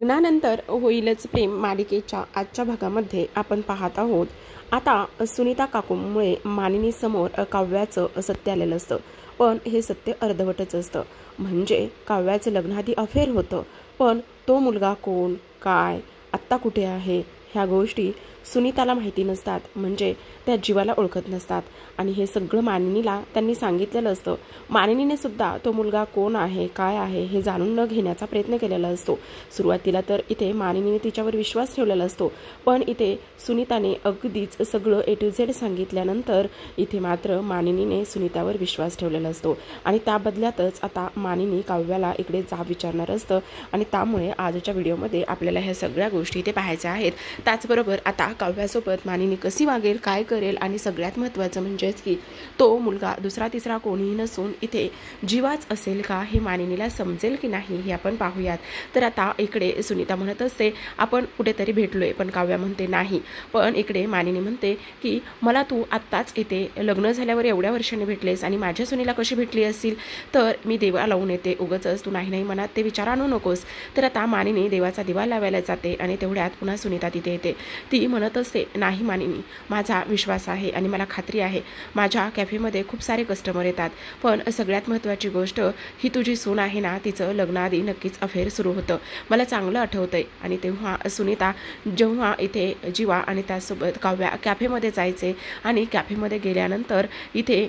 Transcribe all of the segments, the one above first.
लग्नानंतर होईलच प्रेम मालिकेच्या आजच्या भागामध्ये आपण पाहत आहोत। आता सुनीता काकूमुळे मानिनी समोर काव्याचं सत्य आलेलं असतं, पण हे सत्य अर्धवटच असतं। म्हणजे काव्याचं लग्नाआधी अफेअर होतं, पण तो मुलगा कोण, काय, आत्ता कुठे आहे ह्या गोष्टी सुनीताला माहिती नसतात। म्हणजे त्या जीवाला ओळखत नसतात आणि हे सगळं मानिनीला त्यांनी सांगितलेलं असतं। मानिनीने सुद्धा तो मुलगा कोण आहे, काय आहे हे जाणून न घेण्याचा प्रयत्न केलेला असतो। सुरुवातीला तर इथे मानिनीने तिच्यावर विश्वास ठेवलेला असतो, पण इथे सुनीताने अगदीच सगळं ए टू झेड सांगितल्यानंतर इथे मात्र मानिनीने सुनीतावर विश्वास ठेवलेला असतो आणि त्या बदल्यातच आता मानिनी काव्याला इकडे जाब विचारणार असतं आणि त्यामुळे आजच्या व्हिडिओमध्ये आपल्याला ह्या सगळ्या गोष्टी इथे पाहायच्या आहेत। त्याचबरोबर आता काव्यासोबत मानिनी कशी वागेल, काय करेल आणि सगळ्यात महत्त्वाचं म्हणजेच की तो मुलगा दुसरा तिसरा कोणीही नसून इथे जीवाच असेल का हे मानिनीला समजेल की नाही हे आपण पाहूयात। तर आता इकडे सुनीता म्हणत असते आपण कुठेतरी भेटलोय, पण काव्या म्हणते नाही। पण इकडे मानिनी म्हणते की मला तू आत्ताच इथे लग्न झाल्यावर एवढ्या वर्षांनी भेटलेस आणि माझ्या सुनीला कशी भेटली असतील, तर मी देवा लावून येते, उगाचच तू नाही नाही मनात ते विचार आणू नकोस। तर आता मानिनी देवाचा दिवा लावायला जाते आणि तेवढ्यात पुन्हा सुनीता तिथे येते। ती म्हणत असते नाही मानिनी, माझा विश्वास आहे आणि मला खात्री आहे माझ्या कॅफेमध्ये खूप सारे कस्टमर येतात, पण सगळ्यात महत्त्वाची गोष्ट ही तुझी सून आहे ना, तिचं लग्नाआधी नक्कीच अफेअर सुरू होतं, मला चांगलं आठवतंय। आणि तेव्हा सुनीता जेव्हा इथे जीवा आणि त्यासोबत काव्या कॅफेमध्ये जायचे आणि कॅफेमध्ये गेल्यानंतर इथे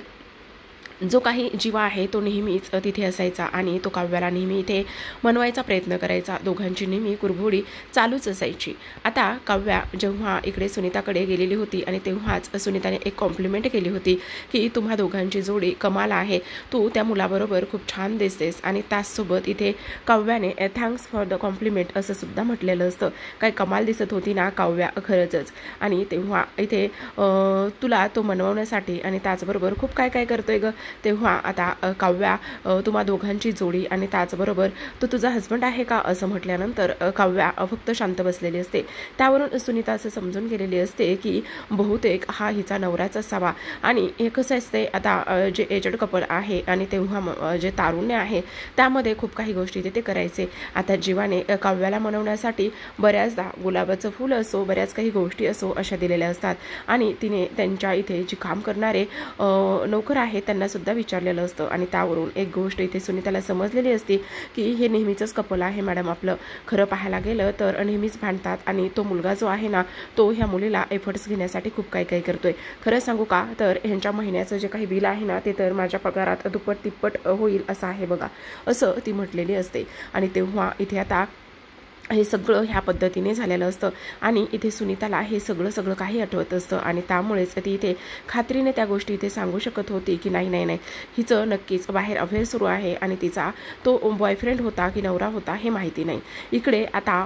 जो काही जीवा आहे तो नेहमीच तिथे असायचा आणि तो काव्याला नेहमी इथे मनवायचा प्रयत्न करायचा, दोघांची नेहमी कुरघोडी चालूच असायची। आता काव्या जेव्हा इकडे सुनीताकडे गेलेली होती आणि तेव्हाच सुनीताने एक कॉम्प्लिमेंट केली होती की तुम्हा दोघांची जोडी कमाल आहे, तू त्या मुलाबरोबर खूप छान दिसतेस। आणि त्याचसोबत इथे काव्याने थँक्स फॉर द कॉम्प्लिमेंट असं सुद्धा म्हटलेलं असतं। काय कमाल दिसत होती ना काव्या खरंच। आणि तेव्हा इथे तुला तो मनवण्यासाठी आणि त्याचबरोबर खूप काय काय करतोय ग। तेव्हा आता काव्या तुम्हा दोघांची जोडी आणि त्याचबरोबर तो तुझा हस्बंड आहे का असं म्हटल्यानंतर काव्या फक्त शांत बसलेली असते। त्यावरून सुनीता असं समजून गेलेली असते की बहुतेक हा हिचा नवराच असावा। आणि हे कसं असते आता जे एजड कपल आहे आणि तेव्हा जे तारुण्य आहे त्यामध्ये खूप काही गोष्टी ते करायचे। आता जीवाने काव्याला मनवण्यासाठी बऱ्याचदा गुलाबाचं फूल असो, बऱ्याच काही गोष्टी असो अशा दिलेल्या असतात आणि तिने त्यांच्या इथे जे काम करणारे नोकर आहेत त्यांना सुद्धा विचारलेलं असतं आणि त्यावरून एक गोष्ट इथे सुनीताला समजलेली असते की हे नेहमीचंच कपल आहे मॅडम आपलं। खरं पाहायला गेलं तर नेहमीच भांडतात आणि तो मुलगा जो आहे ना तो ह्या मुलीला एफर्ट्स घेण्यासाठी खूप काही काही करतोय। खरं सांगू का, तर ह्यांच्या महिन्याचं जे काही बिल आहे ना ते तर माझ्या पगारात दुप्पट तिप्पट होईल असं आहे बघा, असं ती म्हटलेली असते। आणि तेव्हा इथे आता हे सगळं ह्या पद्धतीने झालेलं असतं आणि इथे सुनीताला हे सगळं काही आठवत असतं आणि त्यामुळेच ती इथे खात्रीने त्या गोष्टी इथे सांगू शकत होती की नाही नाही नाही हिचं नक्कीच बाहेर अफेअर सुरू आहे आणि तिचा तो बॉयफ्रेंड होता की नवरा होता हे माहिती नाही। इकडे आता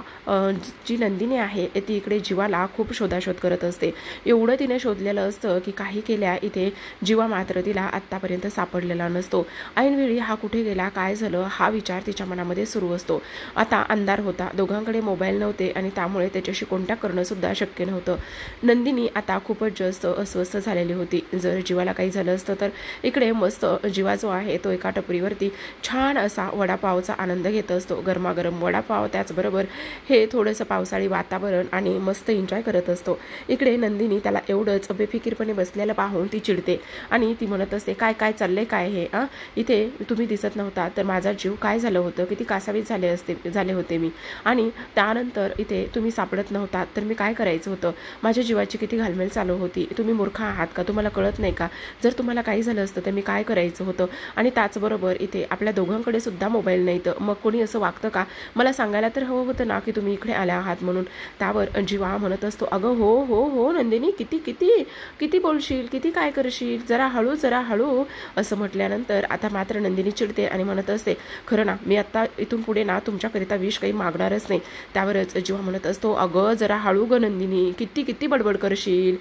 जी नंदिनी आहे ती इकडे जीवाला खूप शोधाशोध करत असते। एवढं तिने शोधलेलं असतं की काही केल्या इथे जीवा मात्र तिला आत्तापर्यंत सापडलेला नसतो। ऐनवेळी हा कुठे गेला, काय झालं हा विचार तिच्या मनामध्ये सुरू असतो। आता अंधार होता, दोघांकडे मोबाईल नव्हते आणि त्यामुळे त्याच्याशी कॉन्टॅक्ट करणं सुद्धा शक्य नव्हतं। नंदिनी आता खूपच जास्त अस्वस्थ झालेली होती। जर जीवाला काही झालं असतं तर इकडे मस्त जीवा जो आहे तो एका टपरीवरती छान असा वडापावचा आनंद घेत असतो, गरमागरम वडापाव, त्याचबरोबर हे थोडंसं पावसाळी वातावरण आणि मस्त एन्जॉय करत असतो। इकडे नंदिनी त्याला एवढंच बेफिकीरपणे बसलेलं पाहून ती चिडते आणि ती म्हणत असते काय काय चाललंय काय हे, इथे तुम्ही दिसत नव्हता तर माझा जीव काय झालं होतं, किती कासावीस झाले होते मी, आणि त्यानंतर इथे तुम्ही सापडत नव्हता तर मी काय करायचं होतं, माझ्या जीवाची किती घालमेल चालू होती, तुम्ही मूर्ख आहात का, तुम्हाला कळत नाही का, जर तुम्हाला काही झालं असतं तर मी काय करायचं होतं। आणि त्याचबरोबर इथे आपल्या दोघांकडे सुद्धा मोबाईल नाही तर मग कोणी असं वागतं का, मला सांगायला तर हवं होतं ना की तुम्ही इकडे आल्या आहात म्हणून। त्यावर जीवा म्हणत असतो अगं हो हो हो नंदिनी, किती किती किती बोलशील, किती काय करशील, जरा हळू असं म्हटल्यानंतर आता मात्र नंदिनी चिडते आणि म्हणत असते खरं ना मी आता इथून पुढे ना तुमच्याकरिता विष काही मागणारच नाही। त्यावरच जीवा म्हणत असतो अगं जरा हळू ग नंदिनी, किती किती बडबड करशील,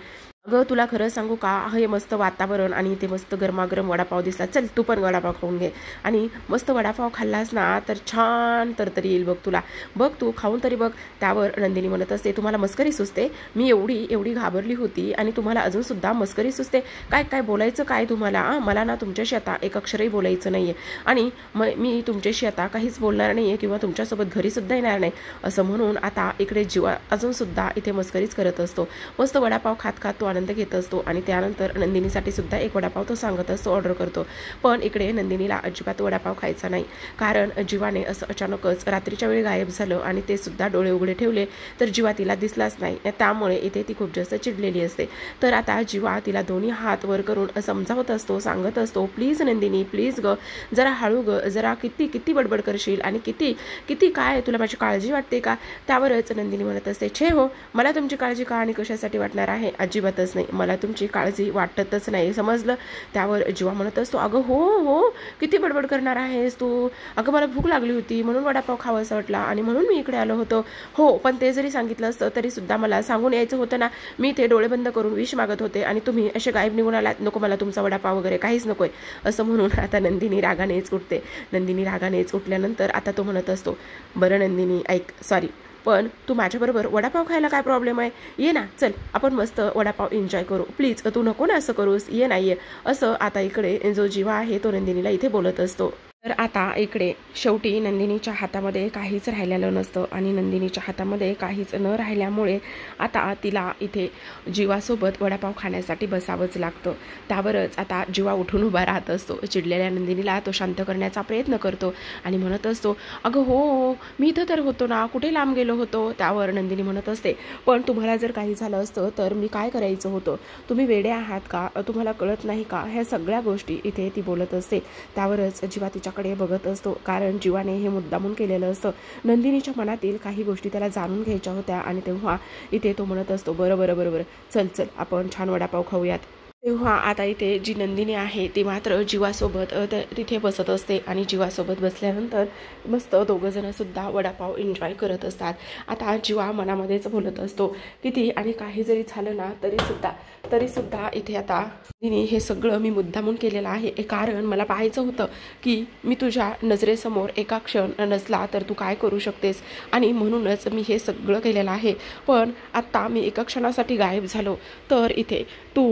अगं तुला खरं सांगू का, हे मस्त वातावरण आणि इथे मस्त गरमागरम वडापाव दिसला, चल तू पण वडापाव खाऊन घे. आणि मस्त वडापाव खाल्लास ना तर छान तरतरी येईल बघ तुला, बघ तू खाऊन तरी बघ. त्यावर नंदिनी म्हणत असते, तुम्हाला मस्करी सुचते, मी एवढी एवढी घाबरली होती आणि तुम्हाला अजूनसुद्धा मस्करी सुचते. काय काय बोलायचं काय तुम्हाला? मला ना तुमच्याशी आता एक अक्षरही बोलायचं नाही आहे आणि मी तुमच्याशी आता काहीच बोलणार नाही आहे किंवा तुमच्यासोबत घरीसुद्धा येणार नाही, असं म्हणून आता इकडे जीवा अजूनसुद्धा इथे मस्करीच करत असतो. मस्त वडापाव खात खात तो आनंद घेत असतो आणि त्यानंतर नंदिनीसाठी सुद्धा एक वडापाव तो सांगत असतो, ऑर्डर करतो. पण इकडे नंदिनीला अजिबात वडापाव खायचा नाही, कारण जीवाने असं अचानकच रात्रीच्या वेळी गायब झालं आणि ते सुद्धा डोळे उघडे ठेवले तर जीवा तिला दिसलाच नाही. त्यामुळे इथे ती खूप जास्त चिडलेली असते. तर आता जीवा तिला दोन्ही हात वर करून समजावत असतो, सांगत असतो, प्लीज नंदिनी प्लीज ग, जरा हळू ग, जरा किती किती बडबड करशील आणि किती किती काय तुला माझी काळजी वाटते का? त्यावरच नंदिनी म्हणत असते, छे हो, मला तुमची काळजी का आणि कशासाठी वाटणार आहे? अजिबातच नाही, मला तुमची काळजी वाटतच नाही, समजलं? त्यावर जीवा म्हणत असतो, अगं हो हो, किती बडबड करणार आहेस तू? अगं मला भूक लागली होती म्हणून वडापाव खावासा वाटला आणि म्हणून मी इकडे आलो होतो. हो, पण ते जरी सांगितलं असतं तरी सुद्धा मला सांगून यायचं होतं ना, मी ते डोळे बंद करून विष मागत होते आणि तुम्ही असे गायब निघून आलात. नको मला तुमचा वडापाव वगैरे काहीच नकोय, असं म्हणून आता नंदिनी रागानेच उठते. नंदिनी रागानेच उठल्यानंतर आता तो म्हणत असतो, बरं नंदिनी ऐक, सॉरी, पण तू माझ्याबरोबर वडापाव खायला काय प्रॉब्लेम आहे? ये ना, चल आपण मस्त वडापाव एन्जॉय करू, प्लीज तू नको ना असं करूस, ये ना ये. असं आता इकडे जो जीवा आहे तो नंदिनीला इथे बोलत असतो. तर आता इकडे शेवटी नंदिनीच्या हातामध्ये काहीच राहिलेलं नसतं आणि नंदिनीच्या हातामध्ये काहीच न राहिल्यामुळे आता तिला इथे जीवासोबत वडापाव खाण्यासाठी बसावंच लागतं. त्यावरच आता जीवा उठून उभा राहत असतो. चिडलेल्या नंदिनीला तो शांत करण्याचा प्रयत्न करतो आणि म्हणत असतो, अगं हो, मी इथं तर होतो ना, कुठे लांब गेलो होतो? त्यावर नंदिनी म्हणत असते, पण तुम्हाला जर काही झालं असतं तर मी काय करायचं होतं? तुम्ही वेडे आहात का? तुम्हाला कळत नाही का? ह्या सगळ्या गोष्टी इथे ती बोलत असते. त्यावरच जीवा कडे बघत असतो, कारण जीवाने हे मुद्दामून केलेलं असतं. नंदिनीच्या मनातील काही गोष्टी त्याला जाणून घ्यायच्या होत्या आणि तेव्हा इथे तो म्हणत असतो, बरं बरं बरं बरं, चल चल आपण छान वडापाव खाऊयात. तेव्हा आता इथे जी नंदिनी आहे ती मात्र जीवासोबत तिथे बसत असते आणि जीवासोबत बसल्यानंतर मस्त दोघं जण सुद्धा वडापाव एन्जॉय करत असतात. आता जीवा मनामध्येच बोलत असतो, किती आणि काही जरी झालं ना तरी सुद्धा इथे आता नंदिनी हे सगळं मी मुद्दामून केलेलं आहे, कारण मला पाहायचं होतं की मी तुझ्या नजरेसमोर एका क्षण नसला तर तू काय करू शकतेस आणि म्हणूनच मी हे सगळं केलेलं आहे. पण आत्ता मी एका क्षणासाठी गायब झालो तर इथे तू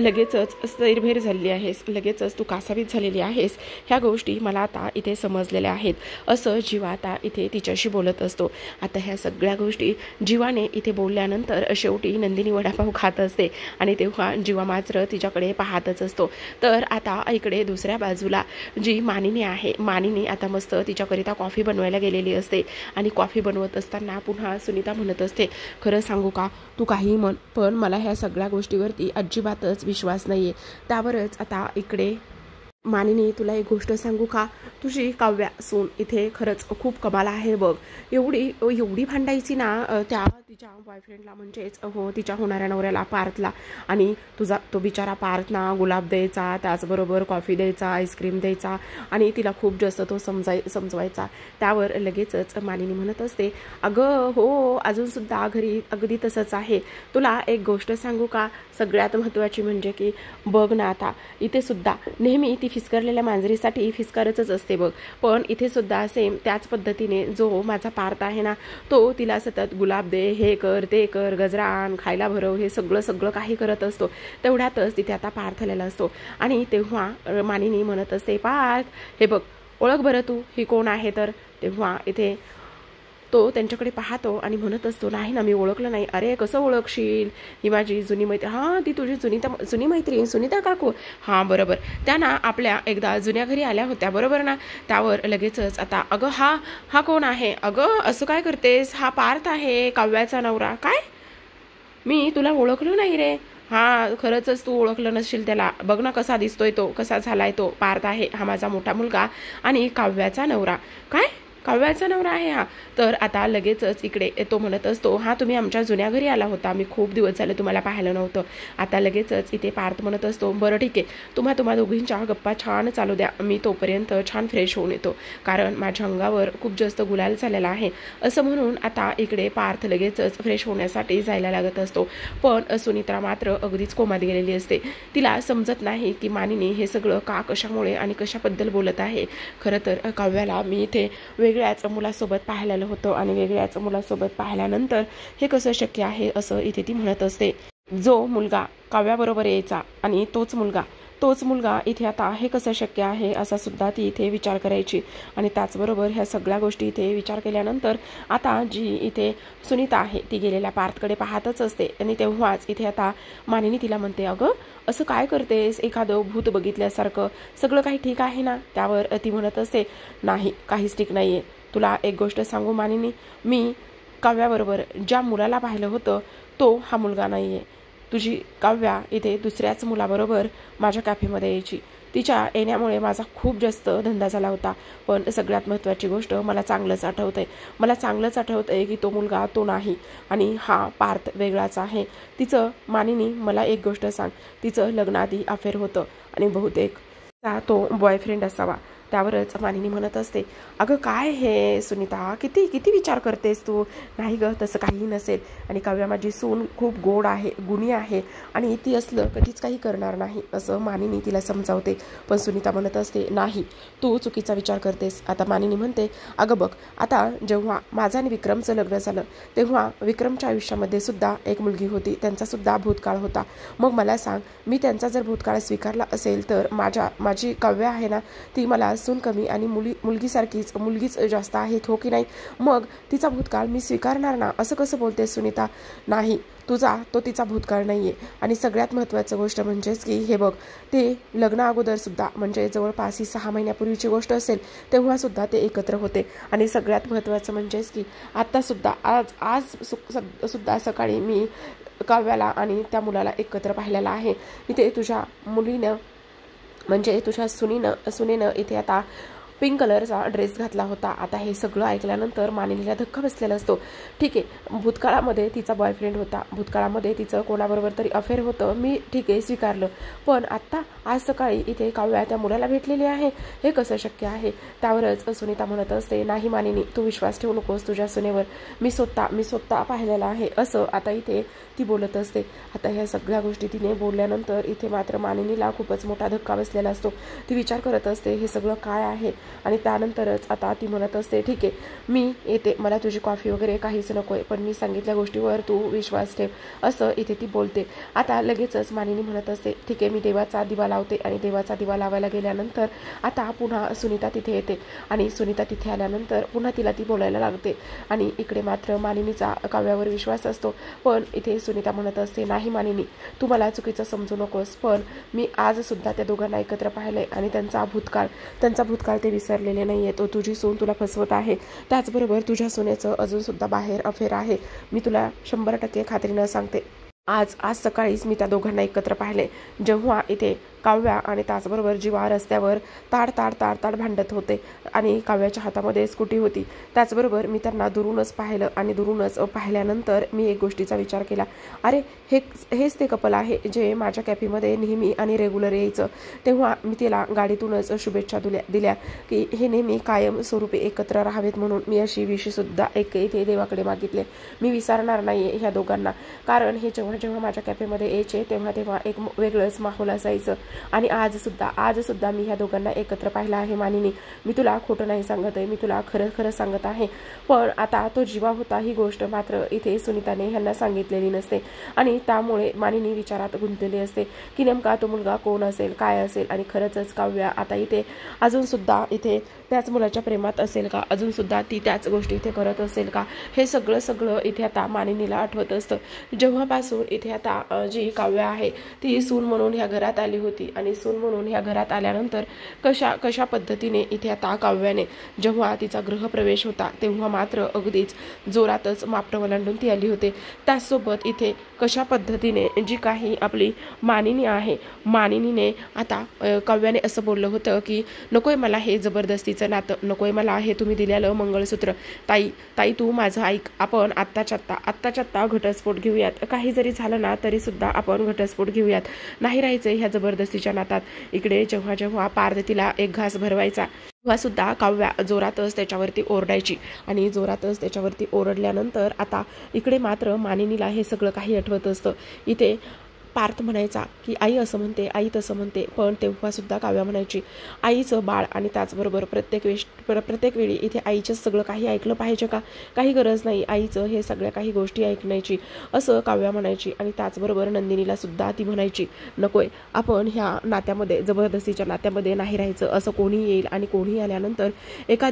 लगेचच सैरभैर झालेली आहेस, लगेचच तू कासावीस झालेली आहेस, ह्या गोष्टी मला आता इथे समजलेल्या आहेत, असं जीवा आता इथे तिच्याशी बोलत असतो. आता ह्या सगळ्या गोष्टी जीवाने इथे बोलल्यानंतर शेवटी नंदिनी वडापाव खात असते आणि तेव्हा जीवा मात्र तिच्याकडे पाहतच असतो. तर आता इकडे दुसऱ्या बाजूला जी मानिनी आहे, मानिनी आता मस्त तिच्याकरिता कॉफी बनवायला गेलेली असते आणि कॉफी बनवत असताना पुन्हा सुनीता म्हणत असते, खरं सांगू का, तू काही म्हण पण मला ह्या सगळ्या गोष्टीवरती अजिबातच विश्वास नाहीये. त्यावरच आता इकडे मानिनी, तुला एक गोष्ट सांगू का, तुझी काव्या सून इथे खरंच खूप कमाल आहे बघ. एवढी भांडायची ना त्या तिच्या बॉयफ्रेंडला, म्हणजेच हो तिच्या होणाऱ्या नवऱ्याला पार्थला, आणि तुझा तो बिचारा पार्थ ना गुलाब द्यायचा, त्याचबरोबर कॉफी द्यायचा, आईस्क्रीम द्यायचा आणि तिला खूप जास्त तो समजवायचा. त्यावर लगेचच मानिनी म्हणत असते, अगं हो, अजूनसुद्धा घरी अगदी तसंच आहे. तुला एक गोष्ट सांगू का, सगळ्यात महत्त्वाची म्हणजे की बघ ना, आता इथे सुद्धा नेहमी ती फिसकरलेल्या मांजरीसाठी फिसकारच असते बघ, पण इथे सुद्धा सेम त्याच पद्धतीने जो माझा पार्थ आहे ना, तो तिला सतत गुलाब दे, हे कर, ते कर, गजरा आण, खायला भरव, हे सगळं काही करत असतो. तेवढ्यातच तिथे आता पार्थ आलेला असतो आणि तेव्हा मानिनी म्हणत असते, पार्थ हे बघ, ओळख बरं तू, ही कोण आहे तर? तेव्हा इथे तो त्यांच्याकडे पाहतो आणि म्हणत असतो, नाही ना, मी ओळखलं नाही. अरे कसं ओळखशील, ही माझी जुनी मैत्रीण. हां, ती तुझी जुनी मैत्रीण सुनीता काकू. हां बरोबर, त्या ना आपल्या एकदा जुन्या घरी आल्या होत्या बरोबर ना? त्यावर लगेचच आता, अगं हा कोण आहे? अगं असं काय करतेस, हा पार्थ आहे, काव्याचा नवरा. काय, मी तुला ओळखलं नाही रे. हां खरंच तू ओळखलं नसशील त्याला, बघ ना कसा दिसतोय तो, कसा झालाय तो. पार्थ आहे हा माझा मोठा मुलगा आणि काव्याचा नवरा. काय काव्याचा नवरा आहे हा? तर आता लगेचच इकडे तो म्हणत असतो, हा तुम्ही आमच्या जुन्या घरी आला होता, मी खूप दिवस झाले तुम्हाला पाहिलं नव्हतं. आता लगेचच इथे पार्थ म्हणत असतो, बरं ठीक आहे, तुम्हा दोघींच्या गप्पा छान चालू द्या, मी तोपर्यंत छान फ्रेश होऊन येतो, कारण माझ्या अंगावर खूप जास्त गुलाल झालेला आहे. असं म्हणून आता इकडे पार्थ लगेचच फ्रेश होण्यासाठी जायला लागत असतो. पण सुनित्रा मात्र अगदीच कोमात गेलेली असते. तिला समजत नाही की मानिनी हे सगळं का, कशामुळे आणि कशाबद्दल बोलत आहे. खरं तर काव्याला मी इथे वेगळ्याच मुलासोबत पाहिलेलं होतं आणि वेगळ्याच मुलासोबत पाहिल्यानंतर हे कसं शक्य आहे असं इथे ती म्हणत असते. जो मुलगा काव्याबरोबर यायचा आणि तोच मुलगा इथे आता हे कसं शक्य आहे असा सुद्धा ती इथे विचार करायची. आणि त्याचबरोबर ह्या सगळ्या गोष्टी इथे विचार केल्यानंतर आता जी इथे सुनीता आहे ती गेलेल्या पार्थकडे पाहतच असते. आणि तेव्हाच इथे आता मानिनी तिला म्हणते, अगं असं काय करतेस, एखादं भूत बघितल्यासारखं, सगळं काही ठीक आहे ना? त्यावर ती म्हणत असते, नाही काहीच ठीक नाही आहे. तुला एक गोष्ट सांगू मानिनी, मी काव्याबरोबर ज्या मुलाला पाहिलं होतं तो हा मुलगा नाही आहे. तुझी काव्या इथे दुसऱ्याच मुलाबरोबर माझ्या कॅफेमध्ये यायची. तिच्या येण्यामुळे माझा खूप जास्त धंदा झाला होता. पण सगळ्यात महत्त्वाची गोष्ट मला चांगलंच आठवतंय की तो मुलगा तो नाही आणि हा पार्थ वेगळाच आहे. तिचं मानिनी मला एक गोष्ट सांग, तिचं लग्नाआधी अफेअर होतं आणि बहुतेक तो बॉयफ्रेंड असावा. त्यावरच मानिनी म्हणत असते, अगं काय हे सुनीता, किती किती विचार करतेस तू? नाही गं, तसं काही नसेल. आणि काव्या माझी सून खूप गोड आहे, गुणी आहे आणि ती असलं कधीच काही करणार नाही असं मानिनी तिला समजावते. पण सुनीता म्हणत असते, नाही तू चुकीचा विचार करतेस. आता मानिनी म्हणते, अगं बघ, आता जेव्हा माझं आणि विक्रमचं लग्न झालं तेव्हा विक्रमच्या आयुष्यामध्ये सुद्धा एक मुलगी होती, त्यांचा सुद्धा भूतकाळ होता. मग मला सांग, मी त्यांचा जर भूतकाळ स्वीकारला असेल तर माझी काव्या आहे ना, ती मला सून कमी आणि मुलगीच जास्त आहे, हो की नाही? मग तिचा भूतकाळ मी स्वीकारणार ना? असं कसं बोलते सुनीता? नाही, तिचा भूतकाळ नाहीये. आणि सगळ्यात महत्त्वाचं गोष्ट म्हणजेच की हे बघ, ते लग्ना अगोदर सुद्धा म्हणजे जवळपास 6 महिन्यापूर्वीची गोष्ट असेल तेव्हा सुद्धा ते एकत्र होते. आणि सगळ्यात महत्त्वाचं म्हणजेच की आता सुद्धा आज सुद्धा सकाळी मी काव्याला आणि त्या मुलाला एकत्र पाहिलेला आहे. इथे तुझ्या मुलीनं म्हणजे तुझ्या सुनेनं इथे आता पिंक कलरचा ड्रेस घातला होता. आता हे सगळं ऐकल्यानंतर मानिनीला धक्का बसलेला असतो. ठीक आहे, भूतकाळामध्ये तिचा बॉयफ्रेंड होता, भूतकाळामध्ये तिचं कोणाबरोबर तरी अफेअर होतं, मी ठीक आहे स्वीकारलं. पण आत्ता आज सकाळी इथे काव्या त्या मुलाला भेटलेली आहे, हे कसं शक्य आहे? त्यावरच सुनीता म्हणत असते, नाही मानिनी, तू विश्वास ठेवू नकोस तुझ्या सुनेवर, मी स्वतः पाहिलेलं आहे असं आता इथे ती बोलत असते. आता ह्या सगळ्या गोष्टी तिने बोलल्यानंतर इथे मात्र मानिनीला खूपच मोठा धक्का बसलेला असतो. ती विचार करत असते, हे सगळं काय आहे? आणि त्यानंतरच आता ती म्हणत असते, ठीक आहे मी येते, मला तुझी कॉफी वगैरे काहीच नको आहे, पण मी सांगितल्या गोष्टीवर तू विश्वास ठेव असं इथे ती बोलते. आता लगेचच मानिनी म्हणत असते, ठीक आहे मी देवाचा दिवा लावते. आणि देवाचा दिवा लावायला गेल्यानंतर आता पुन्हा सुनीता तिथे येते आणि सुनीता तिथे आल्यानंतर पुन्हा तिला ती बोलायला लागते. आणि इकडे मात्र मानिनीचा काव्यावर विश्वास असतो. पण इथे सुनीता म्हणत असते, नाही मानिनी, तू मला चुकीचं समजू नकोस, पण मी आज सुद्धा त्या दोघांना एकत्र पाहिलंय आणि त्यांचा भूतकाळ ते विसरलेले नाहीये. तो तुझी सून तुला फसवत आहे, त्याचबरोबर तुझ्या सुनेचं अजून सुद्धा बाहेर अफेअर आहे. मी तुला 100% खात्रीनं सांगते, आज सकाळीच मी त्या दोघांना एकत्र पाहिले, जेव्हा इथे काव्या आणि त्याचबरोबर जीवा रस्त्यावर ताड भांडत होते आणि काव्याच्या हातामध्ये स्कूटी होती. त्याचबरोबर मी त्यांना दुरूनच पाहिलं आणि दुरूनच पाहिल्यानंतर मी एक गोष्टीचा विचार केला, अरे हेच ते कपल आहे जे माझ्या कॅफेमध्ये नेहमी आणि रेग्युलर यायचं. तेव्हा मी तिला गाडीतूनच शुभेच्छा दिल्या की हे नेहमी कायम स्वरूपी एकत्र राहावेत म्हणून. मी अशी विशेषसुद्धा एक इथे देवाकडे मागितले. मी विसरणार नाही ह्या दोघांना, कारण हे जेव्हा माझ्या कॅफेमध्ये यायचे तेव्हा एक वेगळंच माहोल असायचं. आणि आज सुद्धा मी ह्या दोघांना एकत्र पाहिलं आहे मानिनी. मी तुला खोटं नाही सांगत आहे, मी तुला खरं सांगत आहे. पण आता तो जीवा होता ही गोष्ट मात्र इथे सुनीताने ह्यांना सांगितलेली नसते आणि त्यामुळे मानिनी विचारात गुंतलेली असते की नेमका तो मुलगा कोण असेल, काय असेल. आणि खरंच काव्या आता इथे अजून सुद्धा इथे त्याच मुलाच्या प्रेमात असेल का, अजून सुद्धा ती त्याच गोष्टी इथे करत असेल का, हे सगळं इथे आता मानिनीला आठवत असतं. जेव्हापासून इथे आता जी काव्या आहे ती सून म्हणून ह्या घरात आली होती आणि सून म्हणून ह्या घरात आल्यानंतर कशा पद्धतीने इथे आता काव्याने जेव्हा तिचा गृहप्रवेश होता तेव्हा मात्र अगदीच जोरातच मापटं ओलांडून ती आली होते. त्याचसोबत इथे कशा पद्धतीने जी काही आपली मानिनी आहे, मानिनीने आता काव्याने असं बोललं होतं की नकोय मला हे जबरदस्तीचं जायचं नातं नकोय मला हे तुम्ही दिलेलं मंगळसूत्र. ताई ताई तू माझं ऐक, आपण आत्ताच्या आत्ता घटस्फोट घेऊयात. काही जरी झालं ना तरी सुद्धा आपण घटस्फोट घेऊयात. नाही राहायचं ह्या जबरदस्तीच्या नातात. इकडे जेव्हा जेव्हा पार्वतीला एक घास भरवायचा तेव्हा सुद्धा काव्या जोरातच त्याच्यावरती ओरडायची आणि जोरातच त्याच्यावरती ओरडल्यानंतर आता इकडे मात्र मानिनीला हे सगळं काही आठवत असतं. इथे पार्थ म्हणायचा की आई असं म्हणते, आई तसं म्हणते, पण तेव्हा सुद्धा काव्या म्हणायची आईचं बाळ आणि त्याचबरोबर प्रत्येक वेळी इथे आईचं सगळं काही ऐकलं पाहिजे का? काही गरज नाही आईचं हे सगळ्या काही गोष्टी ऐकण्याची, असं काव्या म्हणायची. आणि त्याचबरोबर नंदिनीला सुद्धा ती म्हणायची नकोय, आपण ह्या नात्यामध्ये जबरदस्तीच्या नात्यामध्ये नाही राहायचं. असं कोणी येईल आणि कोणी आल्यानंतर एका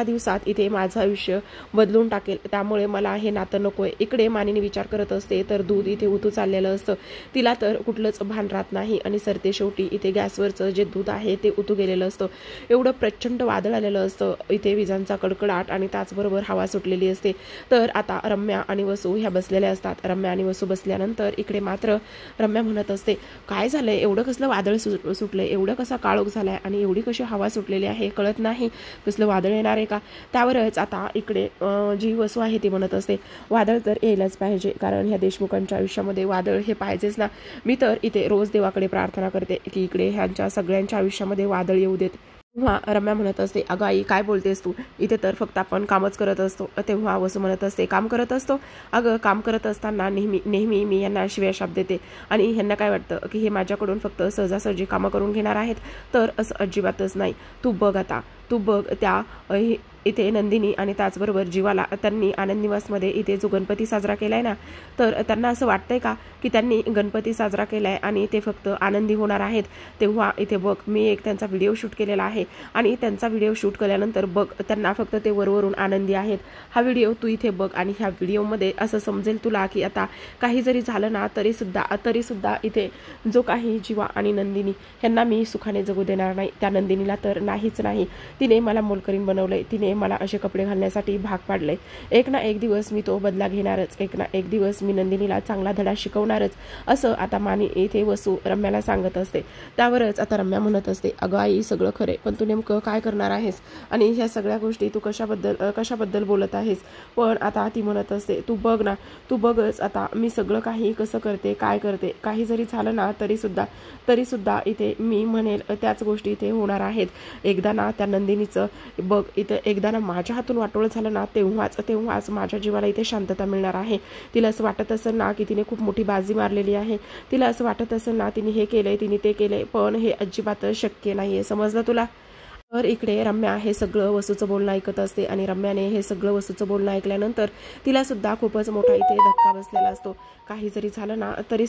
दिवसात इथे माझं आयुष्य बदलून टाकेल, त्यामुळे मला हे नातं नकोय. इकडे मानिनी विचार करत असते तर दूध इथे उतू चाललेलं असतं. तिला तर कुठलंच भान राहत नाही आणि सरते शेवटी इथे गॅसवरचं जे दूध आहे ते उतू गेलेलं असतं. एवढं प्रचंड वादळ आलेलं असतं. इथे विजांचा कडकडाट आणि त्याचबरोबर हवा सुटलेली असते. तर आता रम्या आणि वसू ह्या बसलेल्या असतात. रम्या आणि वसू बसल्यानंतर इकडे मात्र रम्या म्हणत असते काय झालंय, एवढं कसलं वादळ सुटलंय, एवढं कसा काळोख झालाय आणि एवढी कशी हवा सुटलेली आहे, कळत नाही कसलं वादळ येणार आहे का? त्यावरच आता इकडे जी वसू आहे ती म्हणत असते वादळ तर यायलाच पाहिजे, कारण ह्या देशमुखांच्या आयुष्यामध्ये वादळ हे पाहिजेच ना. मी तर इथे रोज देवाकडे प्रार्थना करते की इकडे ह्यांच्या सगळ्यांच्या आयुष्यामध्ये वादळ येऊ देत. तेव्हा रम्या म्हणत असते अगं आई काय बोलतेस तू, इथे तर फक्त आपण कामच करत असतो. तेव्हा वसू म्हणत असते काम करत असतो? अगं काम करत असताना नेहमी मी यांना शिव्या शाप देते आणि ह्यांना काय वाटतं की हे माझ्याकडून फक्त सहजासहजी कामं करून घेणार आहेत, तर असं अजिबातच नाही. तू बघ त्या इथे नंदिनी आणि त्याचबरोबर जीवाला त्यांनी आनंद निवासमध्ये इथे जो गणपती साजरा केलाय ना, तर त्यांना असं वाटतंय का की त्यांनी गणपती साजरा केलाय आणि ते फक्त आनंदी होणार आहेत? तेव्हा इथे बघ मी एक त्यांचा व्हिडिओ शूट केलेला आहे आणि त्यांचा व्हिडिओ शूट केल्यानंतर बघ त्यांना फक्त ते वरवरून आनंदी आहेत. हा व्हिडिओ तू इथे बघ आणि ह्या व्हिडिओमध्ये असं समजेल तुला की आता काही जरी झालं ना तरी सुद्धा इथे जो काही जीवा आणि नंदिनी ह्यांना मी सुखाने जगू देणार नाही. त्या नंदिनीला तर नाहीच नाही. तिने मला मोलकरीण बनवलंय, तिने मला असे कपडे घालण्यासाठी भाग पाडले. एक ना एक दिवस मी तो बदला घेणारच, एक ना एक दिवस मी नंदिनीला चांगला धडा शिकवणारच, असं आता मानी इथे वसू रम्याला सांगत असते. त्यावरच आता रम्या म्हणत असते अगं आई सगळं खरे, पण तू नेमकं काय करणार आहेस आणि ह्या सगळ्या गोष्टी तू कशाबद्दल बोलत आहेस? पण आता ती म्हणत असते तू बघ ना, तू बघच आता मी सगळं काही कसं करते, काय करते. काही जरी झालं ना तरी सुद्धा इथे मी म्हणेल त्याच गोष्टी इथे होणार आहेत. एकदा ना त्या नंदिनीचं बघ इथं एकदा ना माझ्या हातून वाटोळं झालं ना तेव्हाच माझ्या जीवाला इथे शांतता मिळणार आहे. तिला असं वाटत असेल ना की तिने खूप मोठी बाजी मारलेली आहे, तिला असं वाटत असेल ना तिने हे केलंय तिने ते केलंय, पण हे अजिबात शक्य नाहीये. समजलं तुला? तर इकडे रम्या हे सगळं वसूचं बोलणं ऐकत असते आणि रम्याने हे सगळं वसूचं बोलणं ऐकल्यानंतर तिला सुद्धा खूपच मोठा इथे धक्का बसलेला असतो. काही जरी झालं ना तरी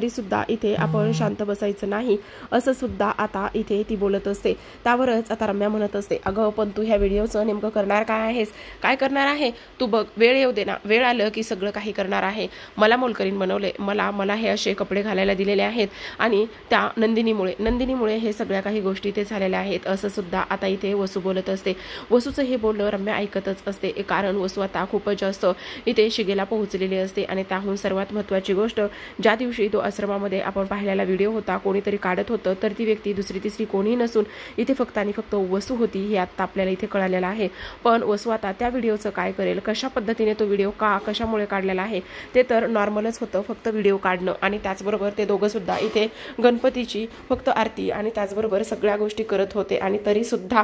सुद्धा इथे आपण शांत बसायचं नाही, असं सुद्धा आता इथे ती बोलत असते. त्यावरच आता रम्या म्हणत असते अगं पण तू ह्या व्हिडिओचं नेमकं करणार काय आहेस, काय करणार आहे? तू बघ वेळ येऊ दे ना, वेळ आलं की सगळं काही करणार आहे. मला मोलकरीण बनवले, मला हे असे कपडे घालायला दिलेले आहेत आणि त्या नंदिनीमुळे हे सगळ्या काही गोष्टी ते झालेल्या आहेत, असं सुद्धा आता इथे वसू बोलत असते. वसूचं हे बोलणं रम्या ऐकतच असते, कारण वसू आता खूपच जास्त इथे शिगेला पोहोचलेली असते. आणि त्याहून सर्वात महत्त्वाची गोष्ट, ज्या दिवशी तो आश्रमामध्ये आपण पाहिलेला व्हिडिओ होता कोणीतरी काढत होतं, तर ती व्यक्ती दुसरी तिसरी कोणी नसून इथे फक्त आणि फक्त वसू होती, हे आता आपल्याला इथे कळालेलं आहे. पण वसू आता त्या व्हिडिओचं काय करेल, कशा पद्धतीने तो व्हिडिओ कशामुळे काढलेला आहे ते तर नॉर्मलच होतं, फक्त व्हिडिओ काढणं. आणि त्याचबरोबर ते दोघं सुद्धा इथे गणपतीची फक्त आरती आणि त्याचबरोबर सगळ्या गोष्टी करत होते. आणि तरी सुद्धा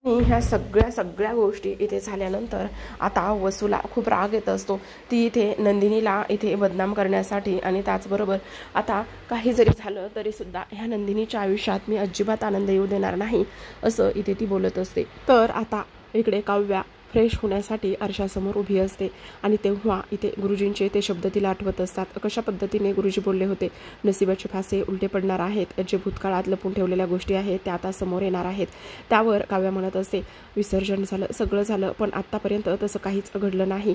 ह्या सगळ्या गोष्टी इथे झाल्यानंतर आता वसूला खूप राग येत असतो. ती इथे नंदिनीला इथे बदनाम करण्यासाठी आणि त्याचबरोबर आता काही जरी झालं तरी सुद्धा ह्या नंदिनीच्या आयुष्यात मी अजिबात आनंद येऊ देणार नाही, असं इथे ती बोलत असते. तर आता इकडे काव्या फ्रेश होण्यासाठी आरशासमोर उभी असते आणि तेव्हा इथे गुरुजींचे ते शब्द तिला आठवत असतात. कशा पद्धतीने गुरुजी बोलले होते, नशिबाचे फासे उलटे पडणार आहेत, जे भूतकाळात लपून ठेवलेल्या गोष्टी आहेत त्या आता समोर येणार आहेत. त्यावर काव्या म्हणत असते विसर्जन झालं, सगळं झालं, पण आत्तापर्यंत तसं काहीच घडलं नाही.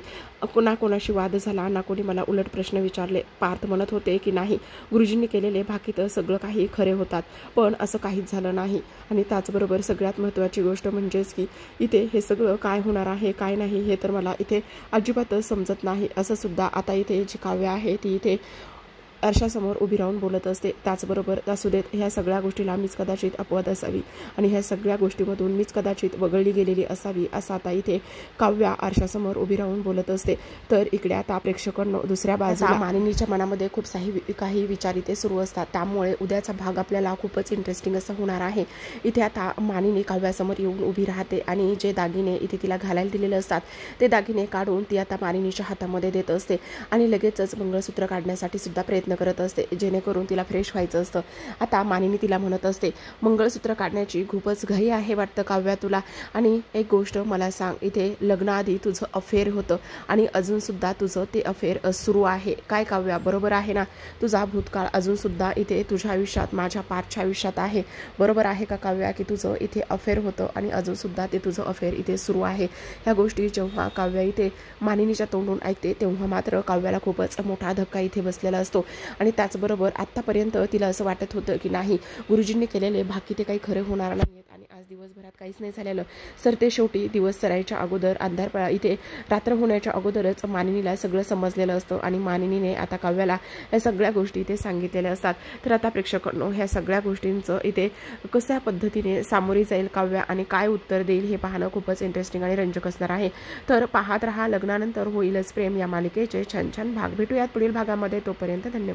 ना कोणाशी वाद झाला, ना कोणी मला उलट प्रश्न विचारले. पार्थ म्हणत होते की नाही, गुरुजींनी केलेले बाकीत सगळं काही खरे होतात, पण असं काहीच झालं नाही. आणि त्याचबरोबर सगळ्यात महत्त्वाची गोष्ट म्हणजेच की इथे हे सगळं काय होणार आहे काय नाही हे तर मला इथे अजिबातच समजत नाही, असं सुद्धा आता इथे जी काव्या आहे ती इथे आरशासमोर उभी राहून बोलत असते. त्याचबरोबर असू देत, ह्या सगळ्या गोष्टीला मीच कदाचित अपवाद असावी आणि ह्या सगळ्या गोष्टीमधून मीच कदाचित वगळली गेलेली असावी असं आता इथे काव्या आरशासमोर उभी राहून बोलत असते. तर इकडे आता प्रेक्षकांनो दुसऱ्या बाजूला मानिनीच्या मनामध्ये खूप काही विचार इथे सुरू असतात. त्यामुळे उद्याचा भाग आपल्याला खूपच इंटरेस्टिंग असं होणार आहे. इथे आता मानिनी काव्यासमोर येऊन उभी राहते आणि जे दागिने इथे तिला घालायला दिलेले असतात ते दागिने काढून ती आता मानिनीच्या हातामध्ये देत असते आणि लगेचच मंगळसूत्र काढण्यासाठी सुद्धा प्रयत्न करत असते, जेणेकरून तिला फ्रेश व्हायचं असतं. आता मानिनी तिला म्हणत असते, मंगळसूत्र काढण्याची खूपच घाई आहे वाटतं काव्या तुला, आणि एक गोष्ट मला सांग, इथे लग्नाआधी तुझं अफेअर होतं आणि अजूनसुद्धा तुझं ते अफेअर सुरू आहे काय काव्या, बरोबर आहे ना? तुझा भूतकाळ अजूनसुद्धा इथे तुझ्या आयुष्यात, माझ्या पार्थच्या आयुष्यात आहे, बरोबर आहे का काव्या, की तुझं इथे अफेअर होतं आणि अजूनसुद्धा ते तुझं अफेअर इथे सुरू आहे. ह्या गोष्टी जेव्हा काव्या इथे मानिनीच्या तोंडून ऐकते तेव्हा मात्र काव्याला खूपच मोठा धक्का इथे बसलेला असतो. आणि त्याचबरोबर आत्तापर्यंत तिला असं वाटत होतं की नाही, गुरुजींनी केलेले बाकी ते काही खरे होणार नाहीत आणि आज दिवसभरात काहीच नाही झालेलं. सर ते शेवटी दिवस सरायच्या अगोदर, इथे रात्र होण्याच्या अगोदरच मानिनीला सगळं समजलेलं असतं आणि मानिनीने आता काव्याला या सगळ्या गोष्टी इथे सांगितलेल्या असतात. तर आता प्रेक्षकांनो ह्या सगळ्या गोष्टींचं इथे कशा पद्धतीने सामोरी जाईल काव्या आणि काय उत्तर देईल हे पाहणं खूपच इंटरेस्टिंग आणि रंजक असणार आहे. तर पाहत रहा लग्नानंतर होईलच प्रेम या मालिकेचे छान छान भाग. भेटूयात पुढील भागामध्ये. तोपर्यंत धन्यवाद.